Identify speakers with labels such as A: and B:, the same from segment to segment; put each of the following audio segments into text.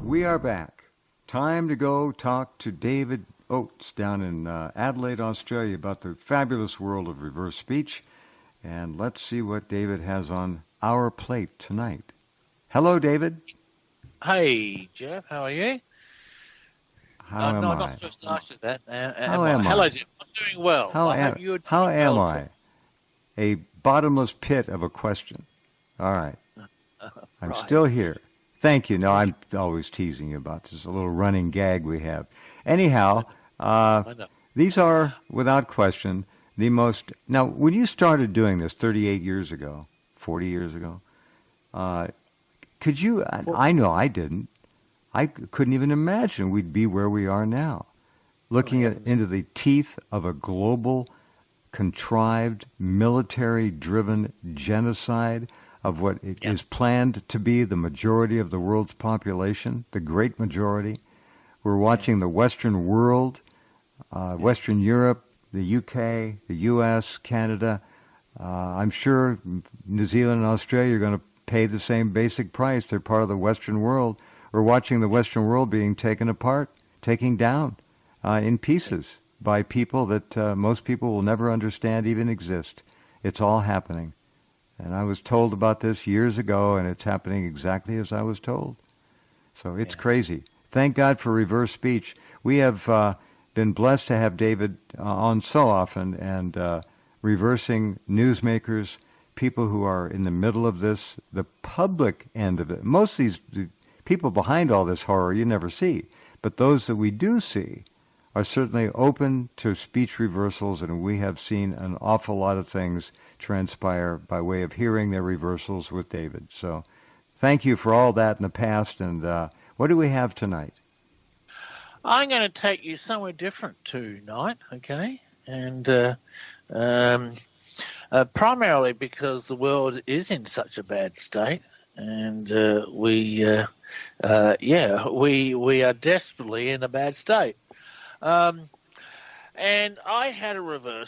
A: We are back. Time to go talk to David Oates down in Adelaide, Australia about the fabulous world of reverse speech. And let's see what David has on our plate tonight. Hello, David.
B: Hey, Jeff. How are you?
A: How am
B: no,
A: I?
B: I'm not supposed to ask you that.
A: How am I?
B: Hello, Jeff. I'm doing well.
A: How am
B: well
A: I? A bottomless pit of a question. All right. I'm
B: right.
A: still here. Thank you. No, I'm always teasing you about this. A little running gag we have. Anyhow, these are, without question, the most... Now, when you started doing this 38 years ago, 40 years ago, could you... I know I didn't. I couldn't even imagine we'd be where we are now, looking into the teeth of a global, contrived, military-driven genocide of what is planned to be the majority of the world's population, the great majority. We're watching the Western world, Western Europe, the UK, the US, Canada. I'm sure New Zealand and Australia are going to pay the same basic price. They're part of the Western world. We're watching the Western world being taken apart, taken down in pieces by people that most people will never understand even exist. It's all happening. And I was told about this years ago, and it's happening exactly as I was told. So it's crazy. Thank God for reverse speech. We have been blessed to have David on so often, and reversing newsmakers, people who are in the middle of this, the public end of it. Most of these people behind all this horror you never see, but those that we do see are certainly open to speech reversals, and we have seen an awful lot of things transpire by way of hearing their reversals with David. So thank you for all that in the past, and what do we have tonight?
B: I'm going to take you somewhere different tonight, okay? And primarily because the world is in such a bad state, and we are desperately in a bad state. And I had a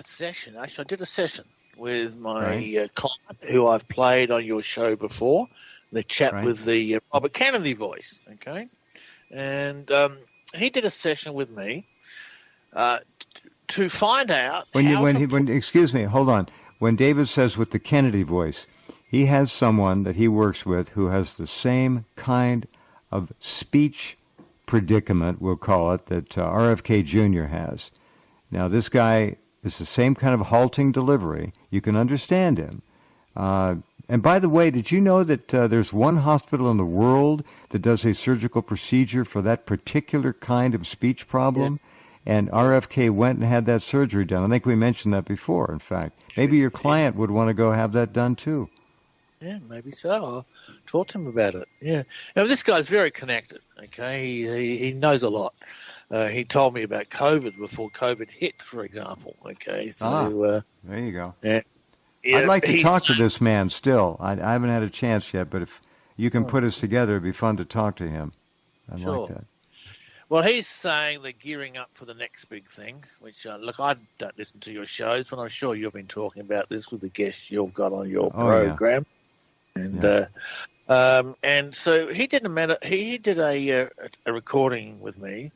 B: session. Actually, I did a session with my client who I've played on your show before, the chap with the Robert Kennedy voice, okay? And he did a session with me to find out
A: excuse me, hold on. When David says with the Kennedy voice, he has someone that he works with who has the same kind of speech predicament, we'll call it, that RFK Jr. has. Now, this guy is the same kind of halting delivery. You can understand him. And by the way, did you know that there's one hospital in the world that does a surgical procedure for that particular kind of speech problem? Yeah. And RFK went and had that surgery done. I think we mentioned that before, in fact. Maybe your client would want to go have that done, too.
B: Yeah, maybe so. I'll talk to him about it. Yeah. Now, this guy's very connected, okay? He knows a lot. He told me about COVID before COVID hit, for example, okay? So,
A: there you go.
B: Yeah,
A: I'd like to talk to this man still. I haven't had a chance yet, but if you can put us together, it'd be fun to talk to him. I'd like that.
B: Well, he's saying they're gearing up for the next big thing, which, look, I don't listen to your shows, but I'm sure you've been talking about this with the guests you've got on your program. Yeah. And so he did a recording with me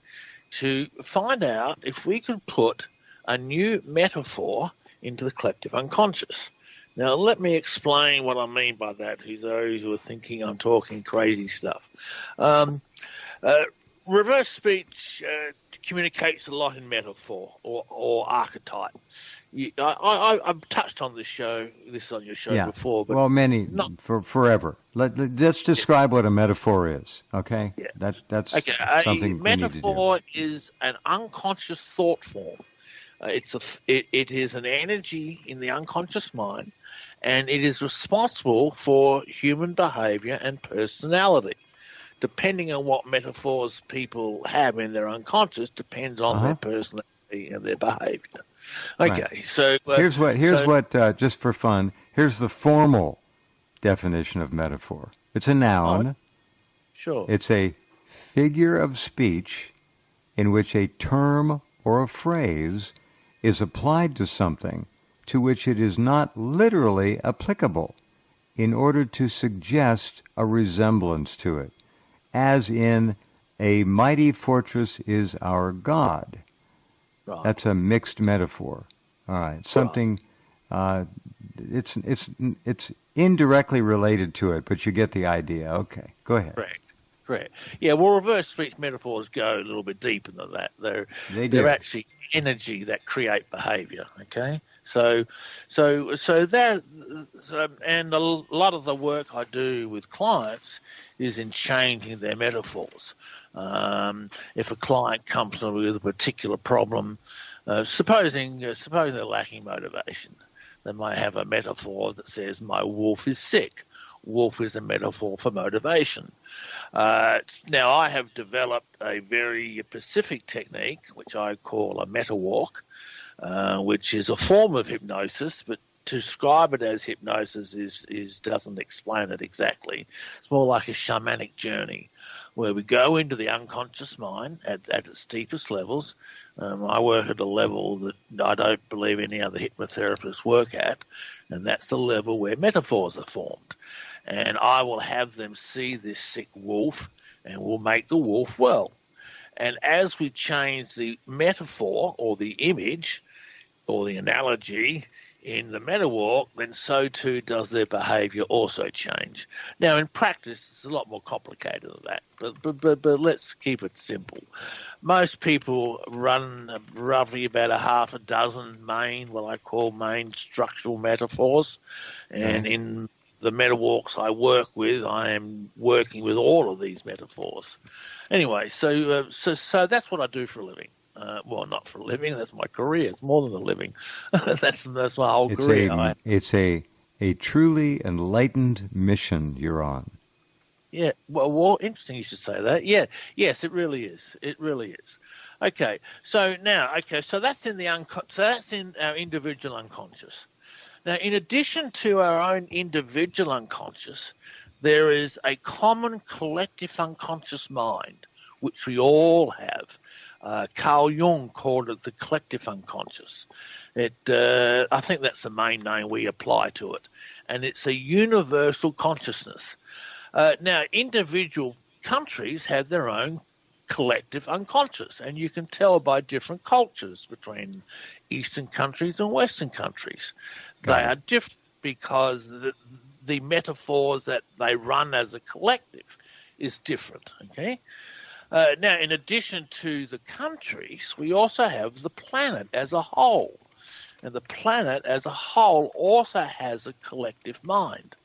B: to find out if we could put a new metaphor into the collective unconscious. Now, let me explain what I mean by that to those who are thinking I'm talking crazy stuff. Reverse speech communicates a lot in metaphor or archetype. I've touched on this on your show before. But
A: forever. Let's describe what a metaphor is, okay?
B: Yeah.
A: That's something
B: a metaphor is an unconscious thought form. It is an energy in the unconscious mind, and it is responsible for human behavior and personality. Depending on what metaphors people have in their unconscious depends on their personality and their behavior. Okay,
A: right.
B: So
A: here's what just for fun, here's the formal definition of metaphor. It's a noun.
B: Sure.
A: It's a figure of speech in which a term or a phrase is applied to something to which it is not literally applicable in order to suggest a resemblance to it. as in a mighty fortress is our God.
B: Right.
A: That's a mixed metaphor. All right, something. It's indirectly related to it, but you get the idea. Okay, go ahead.
B: Correct. Yeah, well, reverse speech metaphors go a little bit deeper than that. They're actually energy that create behaviour. Okay, so that, and a lot of the work I do with clients is in changing their metaphors. If a client comes to me with a particular problem, supposing they're lacking motivation, they might have a metaphor that says, "My wolf is sick." Wolf is a metaphor for motivation. Now, I have developed a very specific technique, which I call a meta walk, which is a form of hypnosis, but to describe it as hypnosis doesn't explain it exactly. It's more like a shamanic journey, where we go into the unconscious mind at its deepest levels. I work at a level that I don't believe any other hypnotherapists work at, and that's the level where metaphors are formed. And I will have them see this sick wolf, and we'll make the wolf well. And as we change the metaphor or the image or the analogy in the meta walk, then so too does their behaviour also change. Now, in practice, it's a lot more complicated than that, but let's keep it simple. Most people run roughly about a half a dozen what I call main structural metaphors, and in the meta walks I work with, I am working with all of these metaphors. Anyway, so that's what I do for a living. Well, not for a living. That's my career. It's more than a living. that's my whole career.
A: It's a truly enlightened mission you're on.
B: Yeah. Well, interesting you should say that. Yeah. Yes, it really is. It really is. Okay. So that's in our individual unconscious. Now, in addition to our own individual unconscious, there is a common collective unconscious mind, which we all have. Carl Jung called it the collective unconscious. I think that's the main name we apply to it, and it's a universal consciousness. Now, individual countries have their own collective unconscious, and you can tell by different cultures between Eastern countries and Western countries. They are different because the metaphors that they run as a collective is different, okay? Now, in addition to the countries, we also have the planet as a whole. And the planet as a whole also has a collective mind.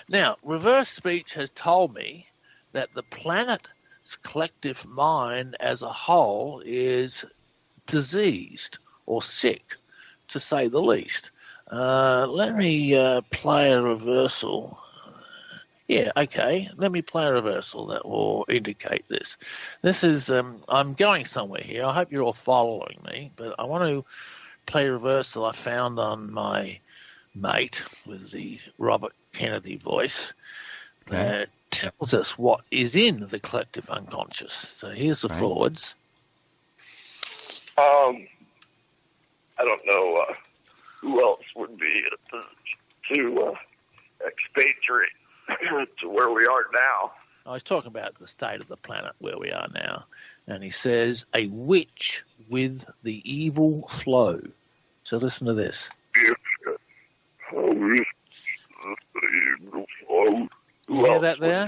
B: Now, reverse speech has told me that the planet's collective mind as a whole is diseased or sick, to say the least. Let me play a reversal. Yeah, okay. Let me play a reversal that will indicate this. This is, I'm going somewhere here. I hope you're all following me, but I want to play a reversal I found on my mate with the Robert Kennedy voice that tells us what is in the collective unconscious. So here's the forwards.
C: I don't know who else would be to expatriate to where we are now.
B: I was talking about the state of the planet where we are now, and he says, a witch with the evil flow. So listen to this.
C: You
B: hear that there?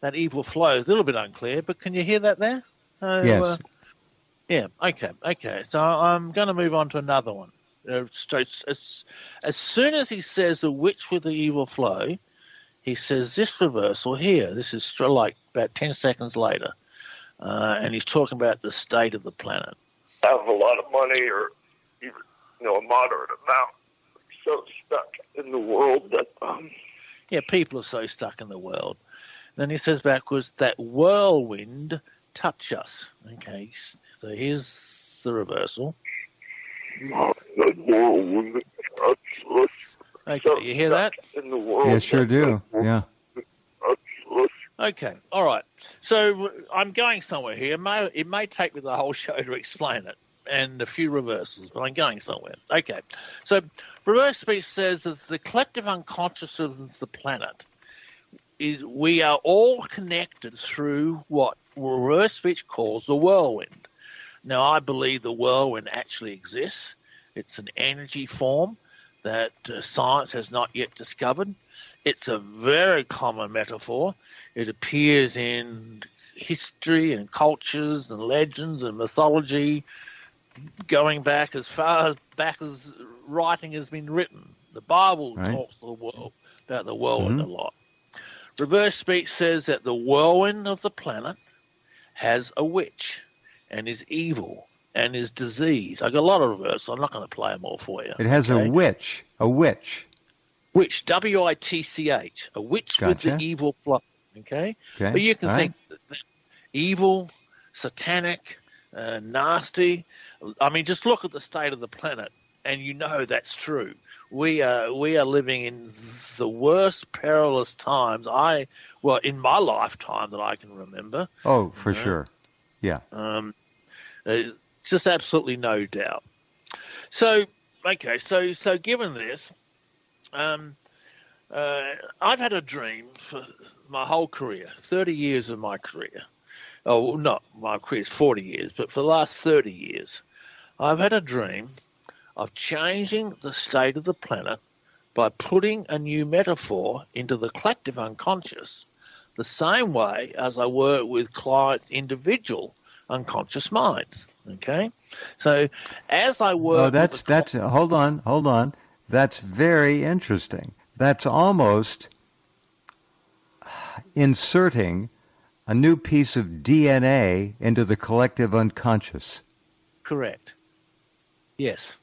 B: That evil flow is a little bit unclear, but can you hear that there?
A: Yes.
B: Yeah, okay. So I'm going to move on to another one. As soon as he says the witch with the evil flow, he says this reversal here. This is like about 10 seconds later. And he's talking about the state of the planet.
C: I have a lot of money or even, a moderate amount. So stuck in the world that...
B: Yeah, people are so stuck in the world. Then he says backwards, that whirlwind touch us. Okay, so here's the reversal.
C: That whirlwind touch us.
B: Okay, you hear that?
C: In the world.
A: Yes, sure do. Yeah.
B: Okay, all right. So I'm going somewhere here. It may take me the whole show to explain it. and a few reversals, but I'm going somewhere. Okay, so reverse speech says that the collective unconscious of the planet is we are all connected through what reverse speech calls the whirlwind. Now, I believe the whirlwind actually exists. It's an energy form that science has not yet discovered. It's a very common metaphor. It appears in history and cultures and legends and mythology going back as far back as writing has been written. The Bible talks about the whirlwind a lot. Reverse speech says that the whirlwind of the planet has a witch and is evil and is disease. I got a lot of reverse, so I'm not going to play them all for you.
A: It has a witch. A witch.
B: Witch, W-I-T-C-H. A witch with the evil flow. Okay? But you can think that evil, satanic, nasty. I mean, just look at the state of the planet, and you know that's true. We are living in the worst perilous times in my lifetime that I can remember.
A: Oh, for sure. Yeah.
B: Just absolutely no doubt. So, okay, so given this, I've had a dream for my whole career, 30 years of my career. Oh, not my career's 40 years, but for the last 30 years, I've had a dream of changing the state of the planet by putting a new metaphor into the collective unconscious, the same way as I work with clients' individual unconscious minds. Okay, so as I work,
A: hold on. That's very interesting. That's almost inserting a new piece of DNA into the collective unconscious.
B: Correct. Yes.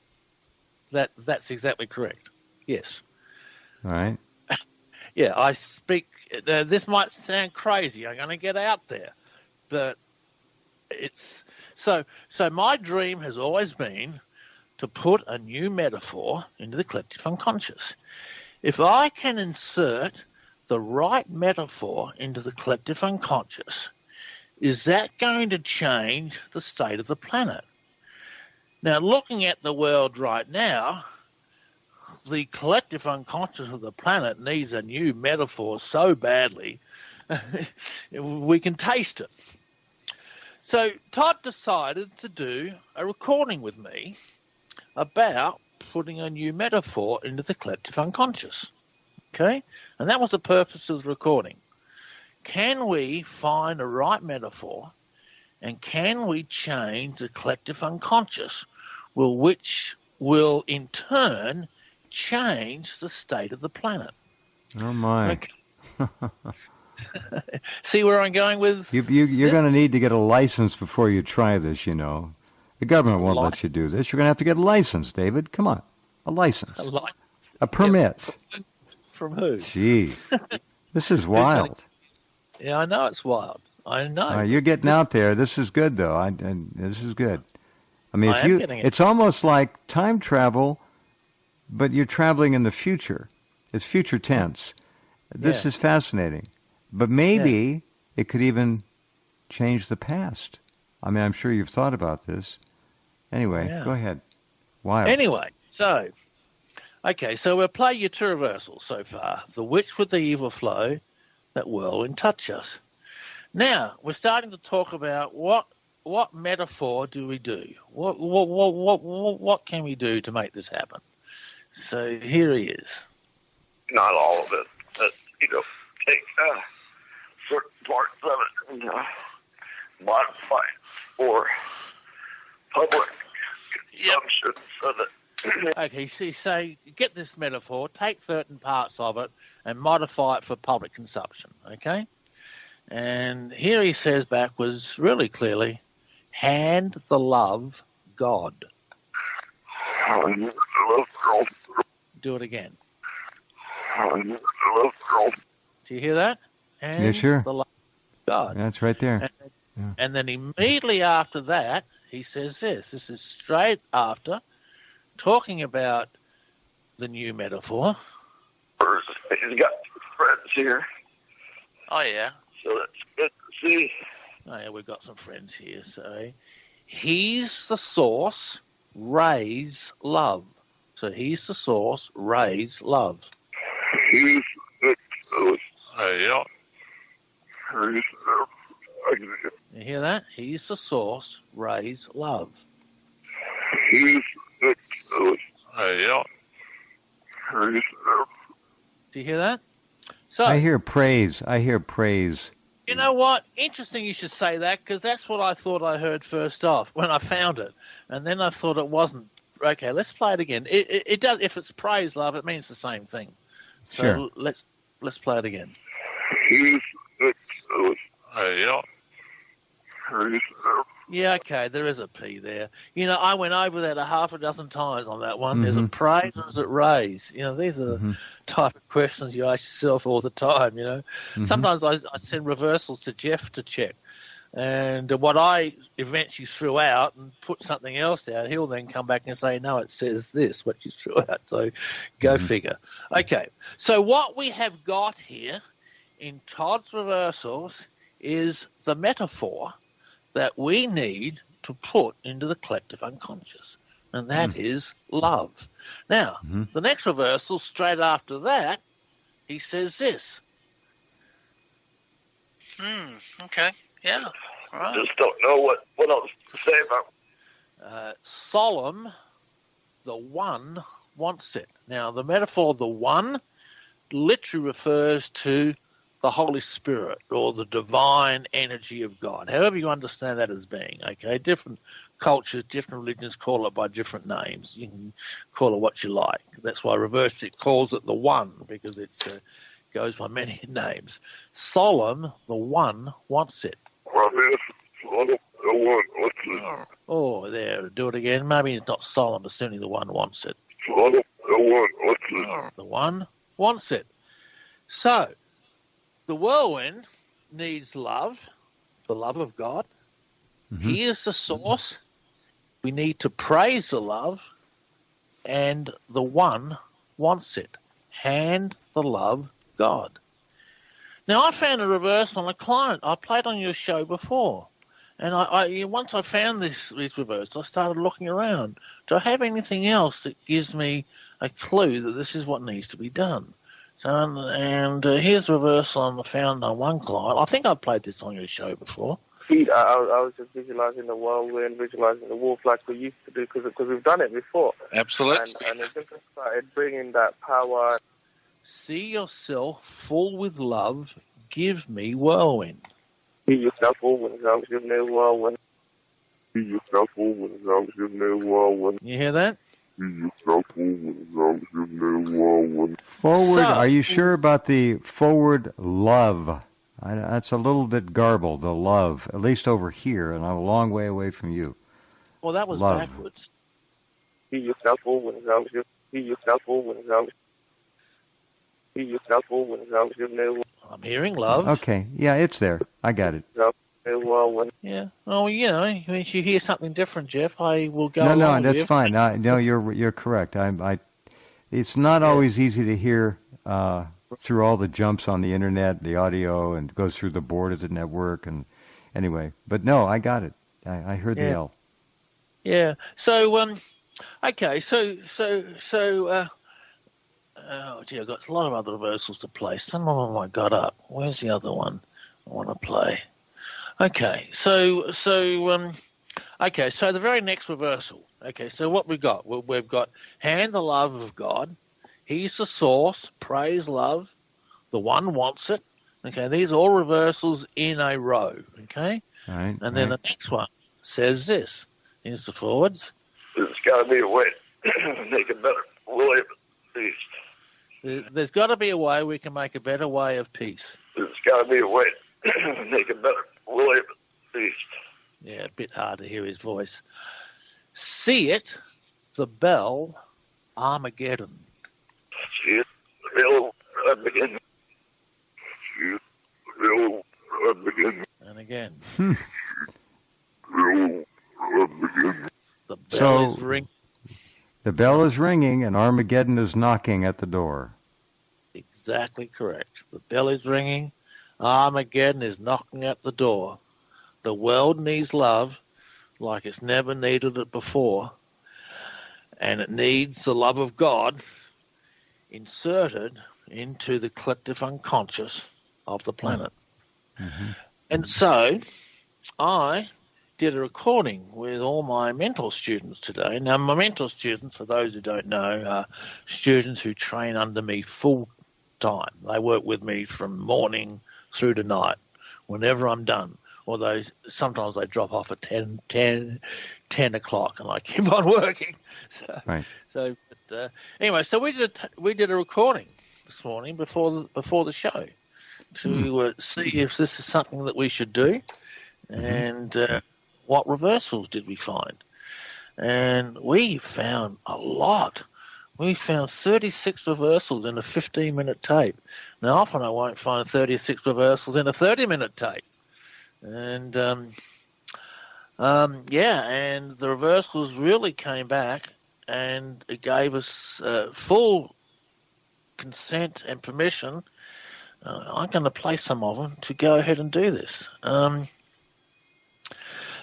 B: That's exactly correct. Yes.
A: All right.
B: Yeah, I speak. This might sound crazy. I'm going to get out there, but it's so. My dream has always been to put a new metaphor into the collective unconscious. If I can insert the right metaphor into the collective unconscious, is that going to change the state of the planet? Now, looking at the world right now, the collective unconscious of the planet needs a new metaphor so badly, we can taste it. So Todd decided to do a recording with me about putting a new metaphor into the collective unconscious. Okay? And that was the purpose of the recording. Can we find a right metaphor, and can we change the collective unconscious, which will in turn change the state of the planet?
A: Oh, my.
B: Okay. See where I'm going with
A: You're going to need to get a license before you try this, you know. The government won't let you do this. You're going to have to get a license, David. Come on. A license. A permit.
B: From who?
A: Gee. This is wild.
B: Yeah, I know it's wild. I know.
A: You're getting out there. This is good, though. This is good. I mean, it's almost like time travel, but you're traveling in the future. It's future tense. This is fascinating. But maybe it could even change the past. I mean, I'm sure you've thought about this. Anyway, go ahead. Wild.
B: Anyway, so we'll play your two reversals so far. The witch with the evil flow, that whirlwind touch us. Now, we're starting to talk about what metaphor do we do? What can we do to make this happen? So here he is.
C: Not all of it, but, take certain parts of it and modify it for public consumption so that...
B: Okay, so get this metaphor, take certain parts of it and modify it for public consumption, okay? And here he says backwards really clearly, hand the love God. Do it again. Do you hear that?
A: Yeah, sure.
B: The love God.
A: That's right there.
B: And then immediately after that, he says this. This is straight after talking about the new metaphor.
C: He's got friends here.
B: Oh, yeah.
C: So that's good to see.
B: Oh, yeah, we've got some friends here. So He's the source, raise love. So he's the source, raise love.
C: He's the source.
B: You hear that? He's the source, raise love.
C: He's the source.
B: Do you hear that? So
A: I hear praise. I hear praise.
B: You know what? Interesting you should say that, because that's what I thought I heard first off when I found it. And then I thought it wasn't. Okay, let's play it again. It does. If it's praise love, it means the same thing. So
A: sure.
B: let's play it again. Yeah, okay, there is a P there. You know, I went over that a half a dozen times on that one. Is it praise or is it raise? You know, these are the type of questions you ask yourself all the time, you know. Sometimes I send reversals to Jeff to check. And what I eventually threw out and put something else out, he'll then come back and say, no, it says this, what you threw out. So go figure. Okay, so what we have got here in Todd's reversals is the metaphor that we need to put into the collective unconscious, and that is love. Now, the next reversal, straight after that, he says this.
D: Okay. Yeah.
C: Right. Just don't know what else to say about.
B: Solemn, the one wants it. Now, the metaphor of the one literally refers to the Holy Spirit or the divine energy of God, however you understand that as being. Okay, different cultures, different religions call it by different names. You can call it what you like. That's why Reverse it calls it the one, because it goes by many names. Solemn, the one wants it. Oh, there, do it again. Maybe it's not solemn, but certainly the one wants it. The one wants it. So, the whirlwind needs love, the love of God. He is the source. We need to praise the love, and the one wants it. Hand the love, God. Now, I found a reverse on a client. I played on your show before, and once I found this reverse, I started looking around. Do I have anything else that gives me a clue that this is what needs to be done? So, and here's a reverse I found on one client. I think I played this on your show before.
E: I was just visualizing the whirlwind, visualizing the wolf like we used to do, because we've done it before.
D: Absolutely.
E: And it just started bringing that power.
B: See yourself full with love, give me whirlwind.
E: See yourself full with love, give me whirlwind.
C: See yourself full with love, give me whirlwind.
B: You hear that?
C: See yourself full with love, give me whirlwind.
A: Forward, are you sure about the forward love? That's a little bit garbled, the love, at least over here, and I'm a long way away from you.
B: Well, that was
A: love.
B: Backwards.
E: See yourself full with love, see yourself full with love. See yourself full with love, give me.
B: I'm hearing love.
A: Okay, yeah, it's there. I got it.
B: Yeah. Oh, you know, if you hear something different, Jeff, I will go.
A: No, that's fine. No, you're correct. It's not always easy to hear through all the jumps on the internet, the audio, and goes through the board of the network, and anyway. But no, I got it. I heard the L.
B: Yeah. So, okay. So. Oh, gee, I've got a lot of other reversals to play. Some of them I got up. Where's the other one I want to play? Okay, so the very next reversal. Okay, so what we've got? We've got hand the love of God. He's the source. Praise love. The one wants it. Okay, these are all reversals in a row. Okay?
A: Right.
B: And then the next one says this. Here's the forwards.
C: There's got to be a way to make a better way of peace.
B: There's got to be a way we can make a better way of peace.
C: There's got to be a way to make a better way of peace.
B: Yeah, a bit hard to hear his voice. See it, the bell, Armageddon.
C: See it, the bell, Armageddon. See it, the bell, Armageddon.
B: And again. The bell is ringing.
A: The bell is ringing and Armageddon is knocking at the door.
B: Exactly correct. The bell is ringing. Armageddon is knocking at the door. The world needs love. like it's never needed it before, and it needs the love of God inserted into the collective unconscious of the planet.
A: Mm-hmm.
B: And so I did a recording with all my mentor students today. Now, my mentor students, for those who don't know, are students who train under me full time. They work with me from morning through to night, whenever I'm done. Although sometimes they drop off at 10 o'clock, and I keep on working.
A: Right.
B: Anyway, so we did a recording this morning before the show to see if this is something that we should do, and what reversals did we find. And we found a lot. We found 36 reversals in a 15-minute tape. Now, often I won't find 36 reversals in a 30-minute tape. And, and the reversals really came back, and it gave us full consent and permission. I'm going to play some of them to go ahead and do this.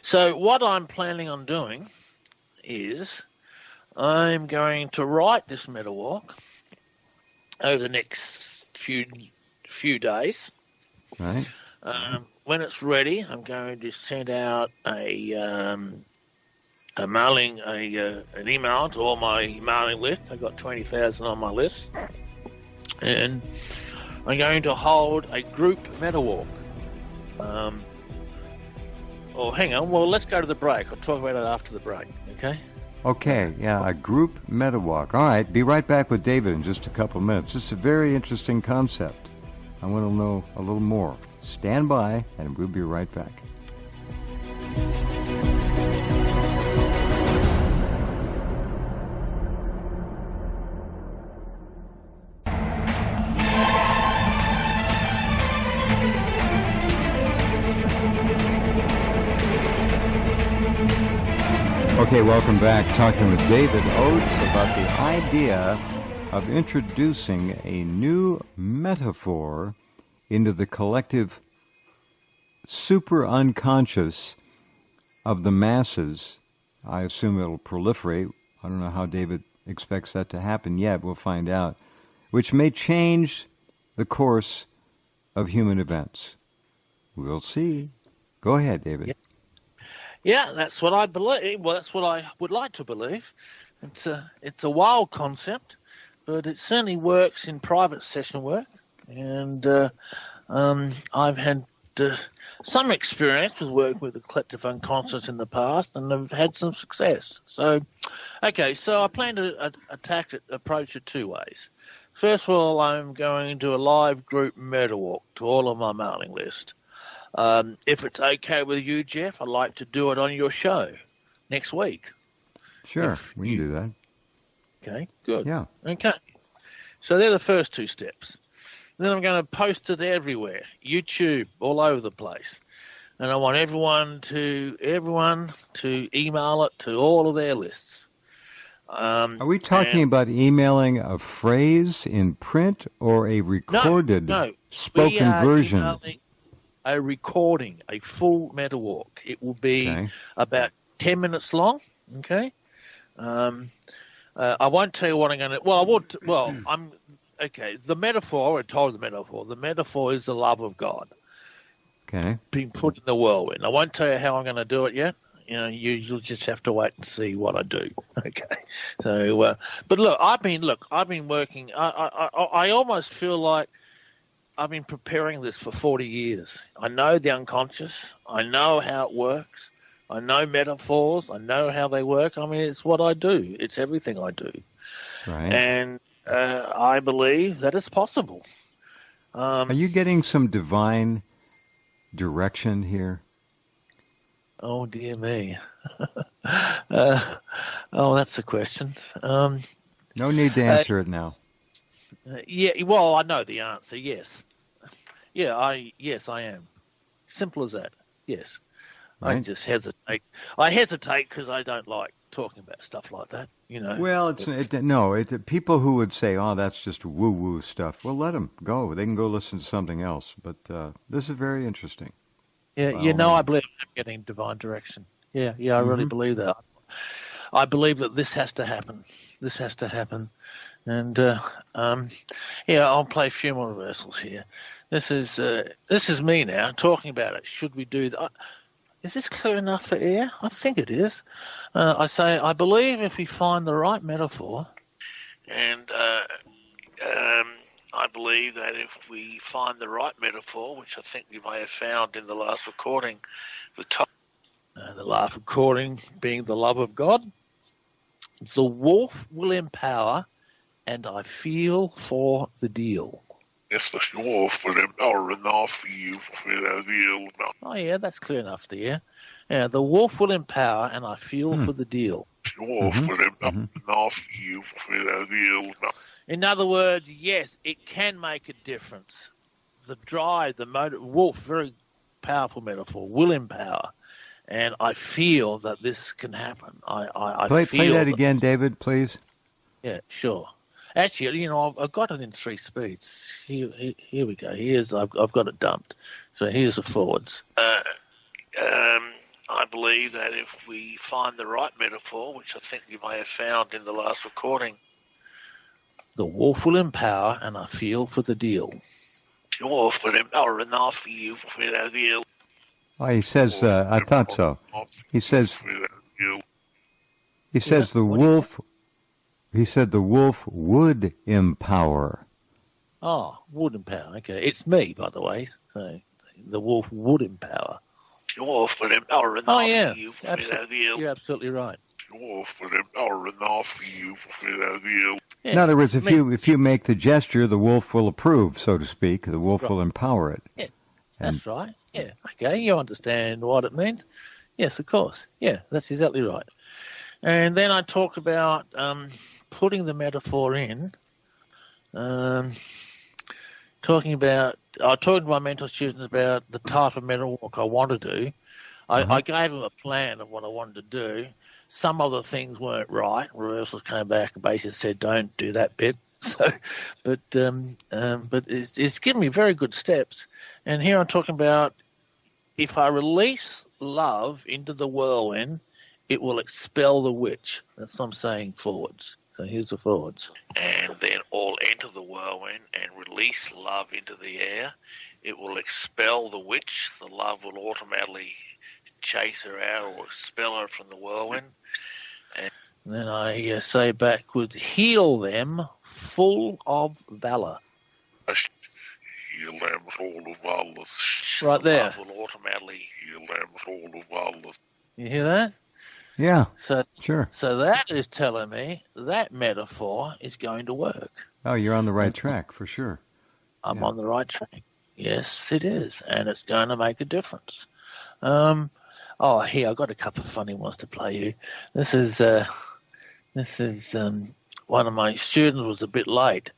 B: So what I'm planning on doing is I'm going to write this meta walk over the next few days.
A: Right.
B: When it's ready, I'm going to send out an email to all my mailing list. I've got 20,000 on my list, and I'm going to hold a group meta walk. Hang on. Well, let's go to the break. I'll talk about it after the break. Okay?
A: Okay, yeah, a group meta walk. All right, be right back with David in just a couple of minutes. This is a very interesting concept. I want to know a little more. Stand by, and we'll be right back. Okay, welcome back. Talking with David Oates about the idea of introducing a new metaphor into the collective super unconscious of the masses. I assume it'll proliferate. I don't know how David expects that to happen yet. We'll find out. Which may change the course of human events. We'll see. Go ahead, David.
B: Yeah, that's what I believe. Well, that's what I would like to believe. It's a wild concept, but it certainly works in private session work. And I've had some experience with work with the collective unconscious in the past, and I've had some success. So I plan to approach it two ways. First of all, I'm going to do a live group meta walk to all of my mailing list. If it's okay with you, Jeff, I'd like to do it on your show next week.
A: Sure, we can do that.
B: Okay, good.
A: Yeah.
B: Okay. So they're the first two steps. Then I'm going to post it everywhere, YouTube, all over the place. And I want everyone to email it to all of their lists.
A: Are we talking about emailing a phrase in print or a recorded spoken version?
B: Emailing a recording, a full meta walk. It will be about 10 minutes long. Okay. I won't tell you what I'm going to. Well, I would. Well, I'm okay. The metaphor. I told the metaphor. The metaphor is the love of God.
A: Okay.
B: Being put in the whirlwind. I won't tell you how I'm going to do it yet. You know, you'll just have to wait and see what I do. Okay. So, but look, I've been working. I almost feel like I've been preparing this for 40 years. I know the unconscious. I know how it works. I know metaphors. I know how they work. I mean, it's what I do. It's everything I do.
A: Right.
B: And I believe that it's possible.
A: Are you getting some divine direction here?
B: Oh, dear me. That's a question.
A: No need to answer it now.
B: Yeah, well, I know the answer, yes. Yeah, I am. Simple as that, yes. Right. I just hesitate. I hesitate because I don't like talking about stuff like that, you know.
A: Well, people who would say, oh, that's just woo-woo stuff, well, let them go. They can go listen to something else. But this is very interesting.
B: Yeah, I believe I'm getting divine direction. Yeah, I really believe that. I believe that this has to happen. This has to happen. And, I'll play a few more reversals here. This is me now talking about it. Should we do that? Is this clear enough for air? I think it is. I say, I believe if we find the right metaphor, and I believe that if we find the right metaphor, which I think you may have found in the last recording, the last recording being the love of God, the wolf will empower, and I feel for the deal.
C: Yes, the wolf will empower and I feel for the deal.
B: Oh, yeah, that's clear enough there. Yeah, the wolf will empower, and I feel for the deal.
C: The wolf will empower and I feel for the deal.
B: In other words, yes, it can make a difference. The drive, the motor, wolf, very powerful metaphor, will empower. And I feel that this can happen. I
A: play that again, David, please.
B: Yeah, sure. Actually, I've got it in 3 speeds. Here we go. I've got it dumped. So here's the forwards. I believe that if we find the right metaphor, which I think you may have found in the last recording, the wolf will empower, and I feel for the deal. The wolf will empower, and I feel for the deal.
A: Oh, he says, I thought so. He said the wolf would empower.
B: Oh, would empower. Okay. It's me, by the way. So the wolf would empower. The wolf will empower, and I feel for the deal. You're absolutely right. The wolf will empower, and I feel for the deal.
A: Yeah. In other words, if you make the gesture, the wolf will approve, so to speak. The wolf will empower it.
B: Yeah, that's right. Yeah, okay, you understand what it means. Yes, of course. Yeah, that's exactly right. And then I talk about putting the metaphor in, talking to my mentor students about the type of mental work I want to do. I gave them a plan of what I wanted to do. Some other things weren't right. Reversals came back and basically said, don't do that bit. So, but it's given me very good steps. And here I'm talking about if I release love into the whirlwind, it will expel the witch. That's what I'm saying forwards. So here's the forwards. And then all enter the whirlwind and release love into the air. It will expel the witch. The love will automatically chase her out or expel her from the whirlwind. And then I say backwards, heal them full of valor.
C: Heal them full of valor.
B: Right there.
C: The love will automatically heal them full of valor.
B: You hear that?
A: Yeah,
B: so,
A: sure.
B: So that is telling me that metaphor is going to work.
A: Oh, you're on the right track, for sure.
B: I'm on the right track. Yes, it is, and it's going to make a difference. Here, I've got a couple of funny ones to play you. This is one of my students was a bit late,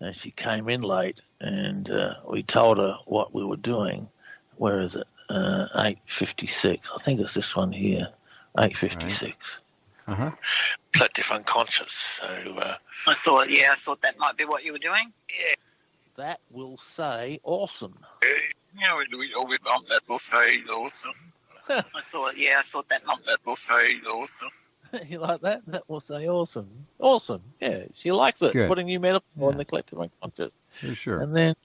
B: and she came in late, and we told her what we were doing. Where is it? 8:56. I think it's this one here. 8:56.
A: Right.
B: Collective unconscious. So
D: I thought that might be what you were doing.
B: Yeah. That will say awesome.
C: Yeah, that will say awesome.
D: I thought that
C: will say awesome.
B: You like that? That will say awesome. Awesome. Yeah, she likes it.
A: Good.
B: Putting new metaphor in the collective unconscious.
A: Yeah, sure.
B: And then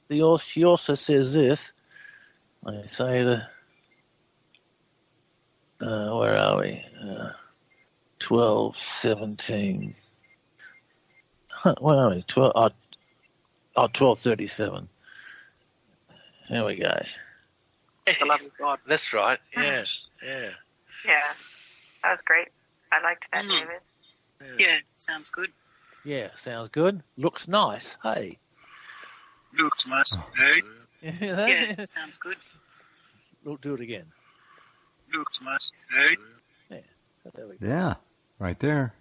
B: she also says this. I say to, where are we? 12, 17. Where are we? 12:37. Here we go.
D: It's the love of God.
B: That's right. Yes. Yeah.
F: Yeah. That was great. I liked that, David.
D: Yeah, sounds good.
B: Yeah, sounds good. Looks nice. Hey.
C: Looks nice. Hey.
D: Yeah, sounds good.
B: Do it again.
C: Looks nice. Hey.
B: Yeah. So there we go.
A: Yeah. Right there.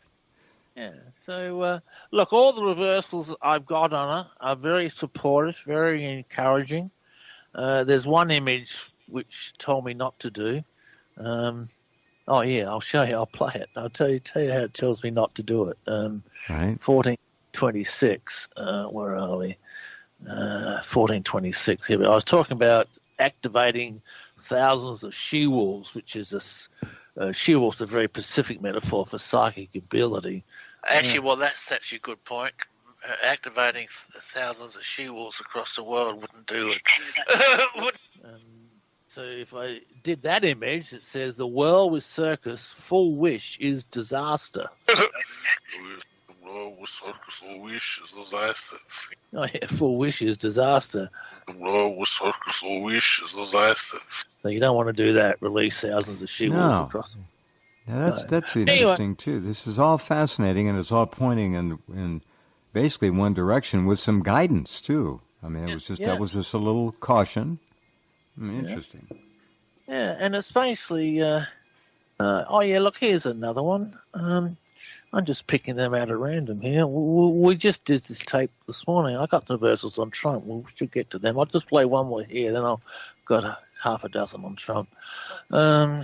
B: Yeah. So, look, all the reversals I've got on her are very supportive, very encouraging. There's one image which told me not to do. I'll show you. I'll play it. I'll tell you how it tells me not to do it.
A: Right.
B: 1426. Where are we? 1426. Here I was talking about activating thousands of she-wolves, which is she-wolf's a very specific metaphor for psychic ability.
G: Actually, well, that's actually a good point. Activating thousands of she-wolves across the world wouldn't do it.
B: So if I did that image, it says the world with circus, full wish is disaster.
G: The world with circus, full wish is disaster.
B: Oh yeah, full wish is disaster.
G: The world with circus, full wish is disaster.
B: So you don't want to do that. Release thousands of she-wolves across.
A: Now that's interesting too. This is all fascinating, and it's all pointing in basically one direction with some guidance too. I mean, it was just that was just a little caution. I mean, interesting.
B: Yeah, and it's basically. Look, here's another one. I'm just picking them out at random here. We just did this tape this morning. I got the reversals on Trump. We should get to them. I'll just play one more here, then I've got half a dozen on Trump.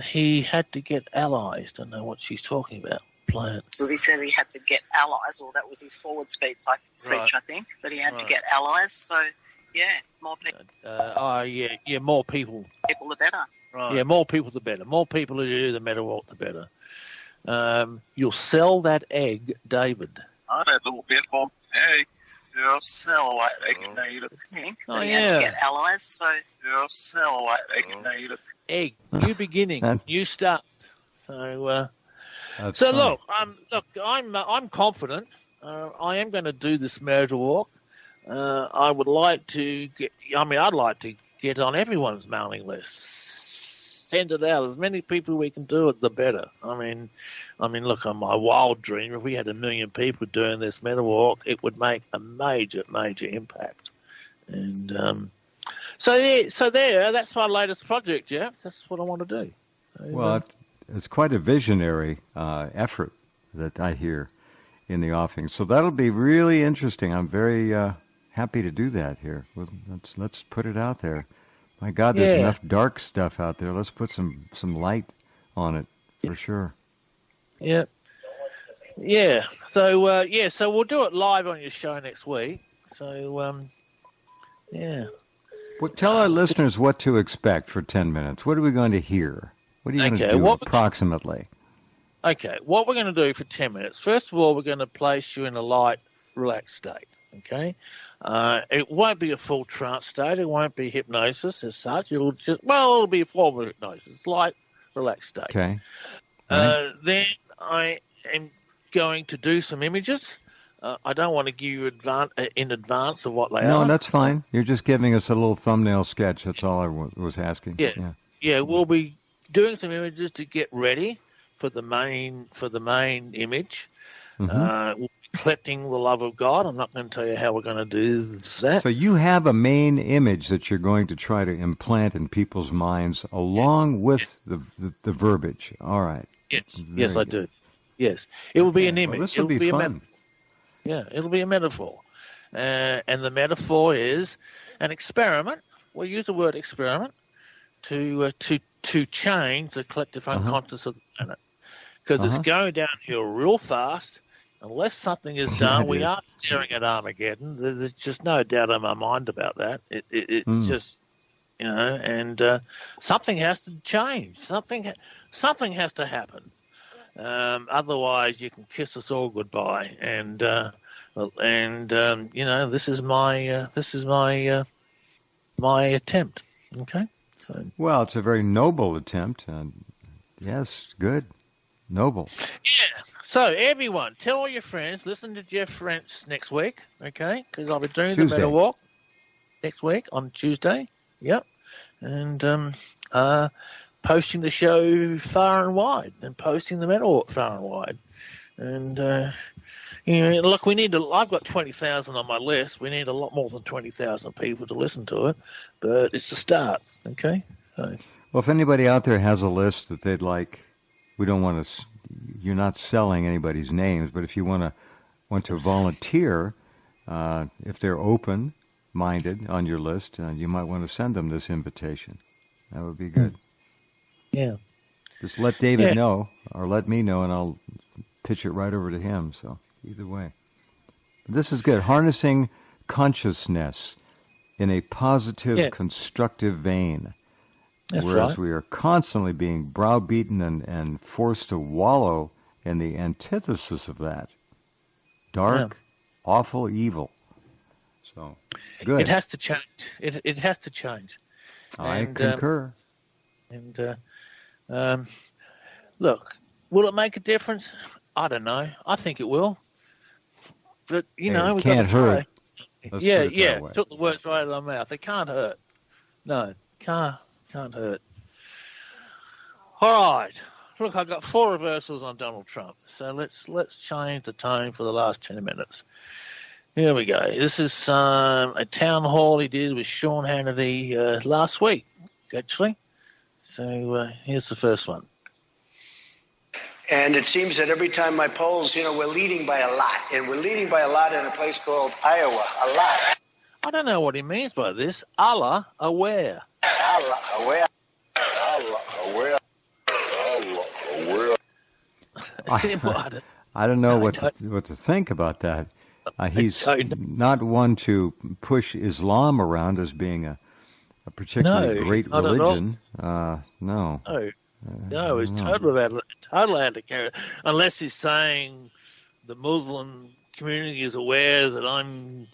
B: He had to get allies. Don't know what she's talking about. Play it.
D: So he said he had to get allies, or that was his forward speech, right. I think, that he had to get allies. So, yeah, more people.
B: More people.
D: People the better.
B: Right. Yeah, more people the better. More people who do the metal the better. You'll sell that egg, David.
E: I had a little bit more egg. You'll sell that egg, David.
D: Oh, yeah. To get allies, so.
E: You'll sell that egg, David.
B: Egg, new beginning, new start. So,
A: funny.
B: I'm confident. I am going to do this miracle walk. I would like to get. I'd like to get on everyone's mailing list. Send it out. As many people we can do it, the better. I mean, look, on my wild dream, if we had 1 million people doing this meta walk, it would make a major, major impact. And that's my latest project, Jeff. That's what I want to do.
A: Well, it's quite a visionary effort that I hear in the offing. So that'll be really interesting. I'm very happy to do that here. Well, let's put it out there. My God, there's enough dark stuff out there. Let's put some light on it for sure.
B: Yeah. Yeah. So we'll do it live on your show next week. So
A: Well, tell our listeners what to expect for 10 minutes. What are we going to hear? What are you going to do approximately?
B: Okay, what we're going to do for 10 minutes, first of all, we're going to place you in a light, relaxed state, okay? It won't be a full trance state. It won't be hypnosis as such. It'll be a form of hypnosis, light, relaxed state.
A: Okay.
B: Then I am going to do some images. I don't want to give you in advance of what they are.
A: No, that's fine. You're just giving us a little thumbnail sketch. That's all I was asking.
B: Yeah, we'll be doing some images to get ready for the main image.
A: Mm-hmm.
B: We'll be collecting the love of God. I'm not going to tell you how we're going to do that.
A: So you have a main image that you're going to try to implant in people's minds along with the verbiage. All right.
B: Yes, I do. Yes, it will be an image.
A: Well, this will be fun.
B: It'll be a metaphor. And the metaphor is an experiment. We'll use the word experiment to change the collective unconscious of the planet. Because it's going downhill real fast. Unless something is done, we are staring at Armageddon. There's just no doubt in my mind about that. It's just, and something has to change. Something has to happen. Otherwise, you can kiss us all goodbye. And this is my attempt. Okay. So.
A: Well, it's a very noble attempt. Yes, good, noble.
B: Yeah. So everyone, tell all your friends. Listen to Jeff Rense next week. Okay, because I'll be doing the Meta Walk next week on Tuesday. Yep. And posting the show far and wide, and posting the Metal Walk far and wide. And look, I've got 20,000 on my list. We need a lot more than 20,000 people to listen to it, but it's a start. Okay. So.
A: Well, if anybody out there has a list that they'd like, we don't want to. You're not selling anybody's names, but if you want to volunteer, if they're open-minded on your list, you might want to send them this invitation. That would be good.
B: Yeah.
A: Just let David know, or let me know, and I'll pitch it right over to him. So either way. This is good. Harnessing consciousness in a positive, constructive vein. whereas we are constantly being browbeaten and forced to wallow in the antithesis of that. Dark, awful evil. So, good.
B: It has to change. It has to change.
A: I concur.
B: Look, will it make a difference? I don't know. I think it will. But, we've got to try.
A: Hurt.
B: Took the words right out of my mouth. It can't hurt. No, can't hurt. All right. Look, I've got 4 reversals on Donald Trump. So let's change the tone for the last 10 minutes. Here we go. This is a town hall he did with Sean Hannity last week, actually. So here's the first one.
H: And it seems that every time my polls, we're leading by a lot. And we're leading by a lot in a place called Iowa. A lot.
B: I don't know what he means by this. Allah aware.
H: Allah aware. Allah aware. Allah aware.
A: I don't know what to think about that. He's not one to push Islam around as being a particularly great religion. No.
B: No, it's totally out of character. Unless he's saying the Muslim community is aware that I'm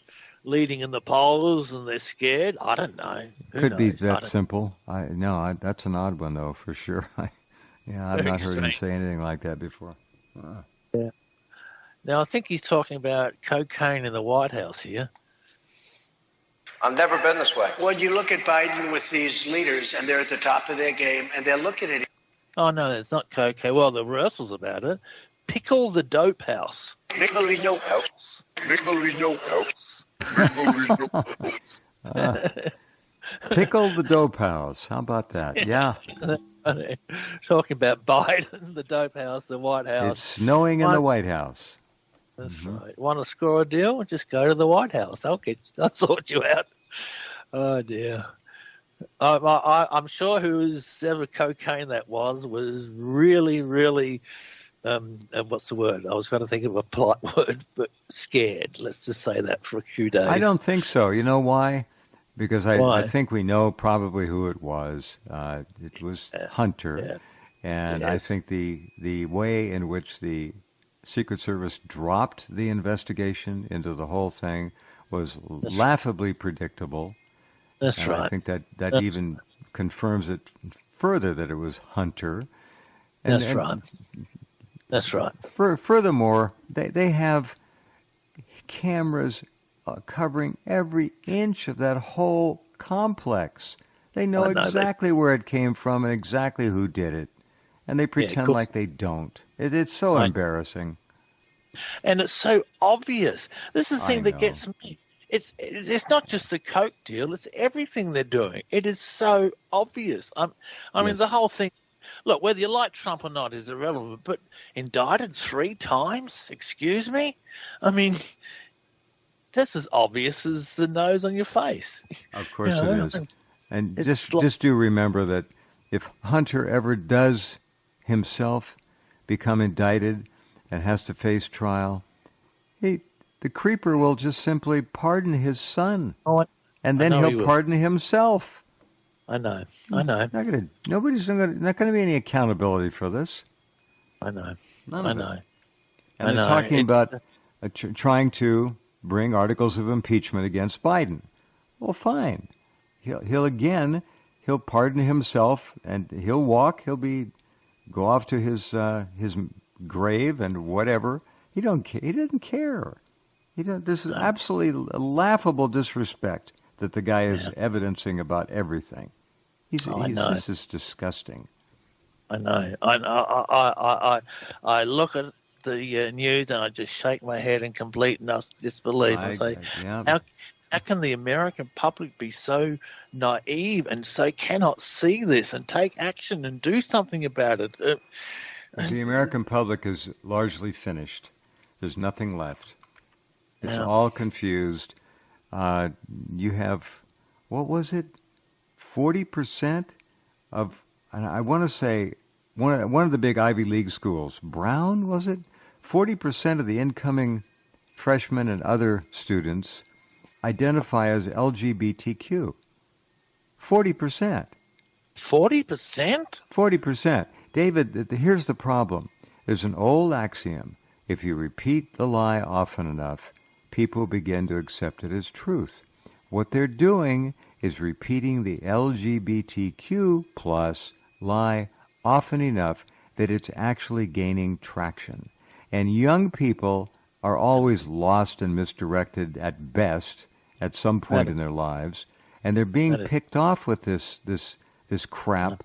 B: leading in the polls and they're scared. I don't know.
A: Could be that simple. That's an odd one though, for sure. I've not heard him say anything like that before.
B: Yeah. Now I think he's talking about cocaine in the White House here.
H: I've never been this way. When you look at Biden with these leaders and they're at the top of their game and they're looking at it.
B: Oh, no, it's not cocaine. Well, the rehearsal's about it. Pickle the dope house.
H: Pickle the dope house. Pickle the dope house.
A: Pickle the dope house. How about that? Yeah.
B: Talking about Biden, the dope house, the White House.
A: It's snowing in the White House.
B: That's right. Want to score a deal? Just go to the White House. I'll sort you out. Oh, dear. I'm sure whoever cocaine that was really, really, what's the word? I was trying to think of a polite word, but scared. Let's just say that for a few days.
A: I don't think so. You know why? Because I think we know probably who it was. It was Hunter. Yeah. And I think the way in which the Secret Service dropped the investigation into the whole thing was laughably predictable.
B: That's right.
A: I think that even confirms it further that it was Hunter.
B: That's right.
A: Furthermore, they have cameras covering every inch of that whole complex. They know exactly where it came from and exactly who did it. And they pretend like they don't. It's so embarrassing.
B: And it's so obvious. This is the thing that gets me. It's not just the coke deal. It's everything they're doing. It is so obvious. I mean, the whole thing. Look, whether you like Trump or not is irrelevant. But indicted 3 times? Excuse me? I mean, that's as obvious as the nose on your face.
A: Of course it is. And just do remember that if Hunter ever does himself become indicted and has to face trial, the creeper will just simply pardon his son, and then he'll pardon himself.
B: I know. Not
A: going to be any accountability for this.
B: I know.
A: And they're talking about trying to bring articles of impeachment against Biden. Well, fine. He'll pardon himself, and he'll go off to his grave and whatever. He doesn't care. This is absolutely laughable disrespect that the guy is evidencing about everything. This is disgusting.
B: I know. I look at the news and I just shake my head in complete disbelief and say, how can the American public be so naive and so cannot see this and take action and do something about it?
A: The American public is largely finished. There's nothing left. It's all confused. You have, what was it, 40% of, and I want to say, one of the big Ivy League schools, Brown, was it? 40% of the incoming freshmen and other students identify as LGBTQ. 40%.
B: 40%?
A: 40%. David, here's the problem. There's an old axiom. If you repeat the lie often enough, people begin to accept it as truth. What they're doing is repeating the LGBTQ plus lie often enough that it's actually gaining traction. And young people are always lost and misdirected at best at some point in their lives, and they're being picked off with this crap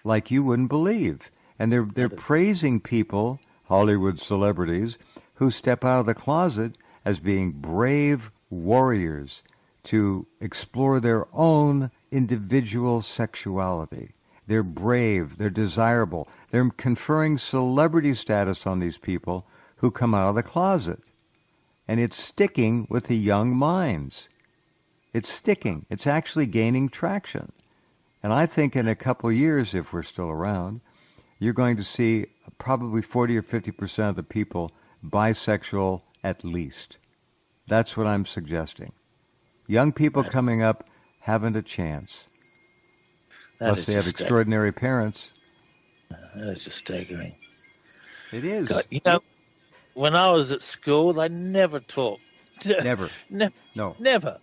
A: like you wouldn't believe. And they're praising people, Hollywood celebrities, who step out of the closet as being brave warriors to explore their own individual sexuality. They're brave, they're desirable. They're conferring celebrity status on these people who come out of the closet. And it's sticking with the young minds. It's sticking. It's actually gaining traction. And I think in a couple of years, if we're still around, you're going to see probably 40 or 50% of the people bisexual at least. That's what I'm suggesting. Young people coming up haven't a chance. Unless they have extraordinary parents.
B: That is just staggering.
A: It is.
B: God, you know, when I was at school, they never talked.
A: Never. No.
B: Never.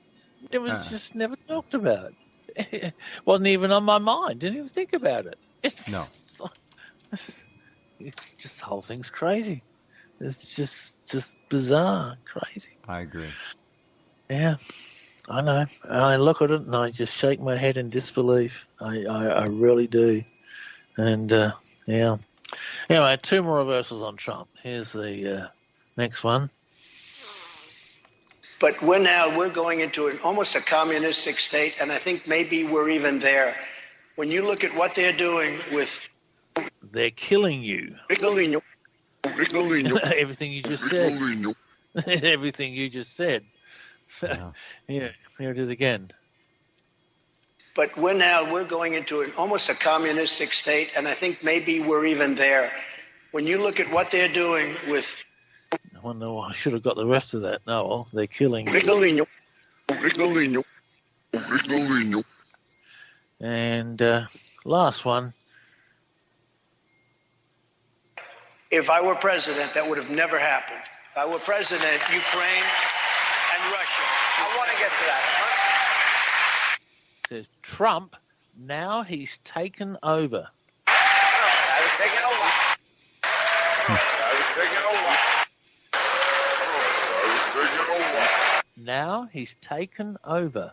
B: It was just never talked about. It wasn't even on my mind. Didn't even think about it.
A: No.
B: Just the whole thing's crazy. It's just bizarre, crazy.
A: I agree.
B: Yeah, I know. I look at it and I just shake my head in disbelief. I really do. And, yeah. Anyway, 2 more reversals on Trump. Here's the next one.
H: But we're going into almost a communistic state, and I think maybe we're even there. When you look at what they're doing with...
B: They're killing you. Everything you just said. Everything you just said. Yeah. Here it is again.
H: But we're going into almost a communistic state, and I think maybe we're even there. When you look at what they're doing with...
B: Oh, no, I should have got the rest of that. No, well, they're killing you. And last one.
H: If I were president, that would have never happened. If I were president, Ukraine and Russia. I want to get to that.
B: It says Trump, now he's taken over.
H: I was taking over.
B: Now he's taken over.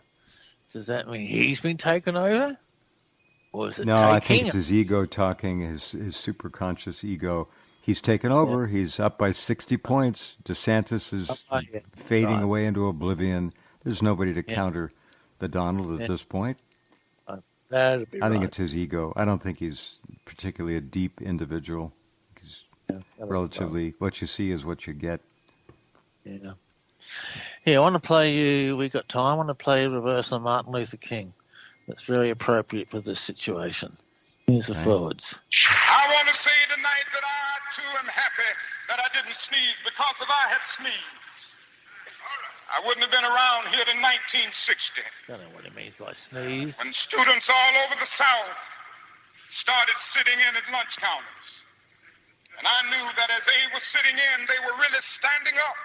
B: Does that mean he's been taken over? Or is it
A: no, I think it's his ego talking, his superconscious ego. He's taken over. Yeah. He's up by 60 points. DeSantis is fading away into oblivion. There's nobody to counter the Donald at this point.
B: That'd be
A: I think it's his ego. I don't think he's particularly a deep individual. He's relatively, what you see is what you get.
B: Yeah. Here, I want to play you, we got time, I want to play reverse on Martin Luther King. That's very appropriate for this situation. Here's the forwards.
I: I want to say tonight that I, too, am happy that I didn't sneeze, because if I had sneezed, I wouldn't have been around here in 1960.
B: Don't know what it means by sneeze.
I: When students all over the South started sitting in at lunch counters. And I knew that as they were sitting in, they were really standing up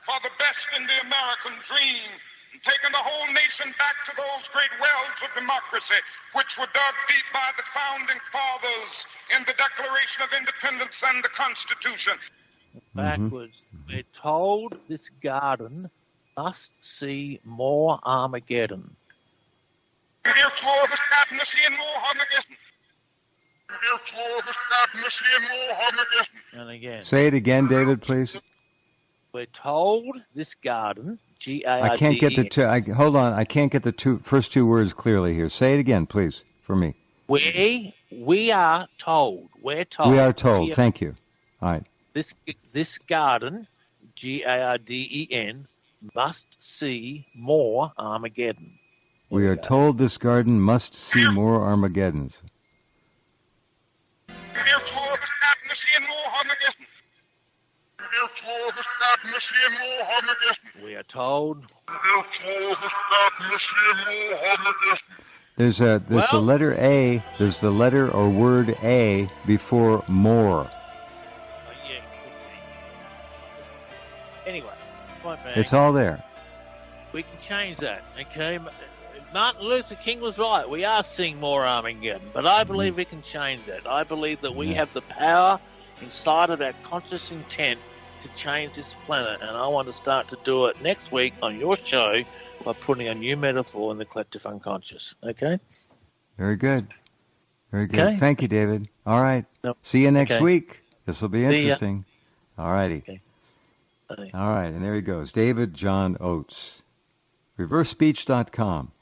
I: for the best in the American dream, and taking the whole nation back to those great wells of democracy, which were dug deep by the founding fathers in the Declaration of Independence and the Constitution.
B: Backwards, we're told this garden must see more Armageddon. And again.
A: Say it again, David, please.
B: We're told this garden, G-A-R-D-E-N.
A: I can't get the two. Hold on. I can't get the first two words clearly here. Say it again, please, for me.
B: We are told. We're told.
A: We are told. Thank you. All right.
B: This garden, G-A-R-D-E-N, must see more Armageddon.
A: We are told this garden must see more Armageddons.
B: We are told
A: There's a letter A. There's the letter or word A before more.
B: Yeah, it could be. Anyway, point being,
A: It's all there.
B: we can change that, okay? Martin Luther King was right. We are seeing more Armageddon, but I believe we can change that. I believe that we have the power inside of our conscious intent to change this planet, and I want to start to do it next week on your show by putting a new metaphor in the collective unconscious, okay?
A: Very good. Very good.
B: Okay.
A: Thank you, David. All right.
B: Nope.
A: See you next
B: Okay.
A: week. This will be
B: See ya.
A: interesting. All righty.
B: Okay.
A: All right, and there he goes. David John Oates. ReverseSpeech.com.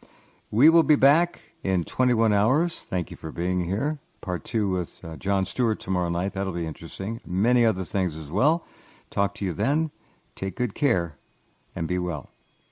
A: We will be back in 21 hours. Thank you for being here. Part 2 with John Stewart tomorrow night. That'll be interesting. Many other things as well. Talk to you then. Take good care and be well.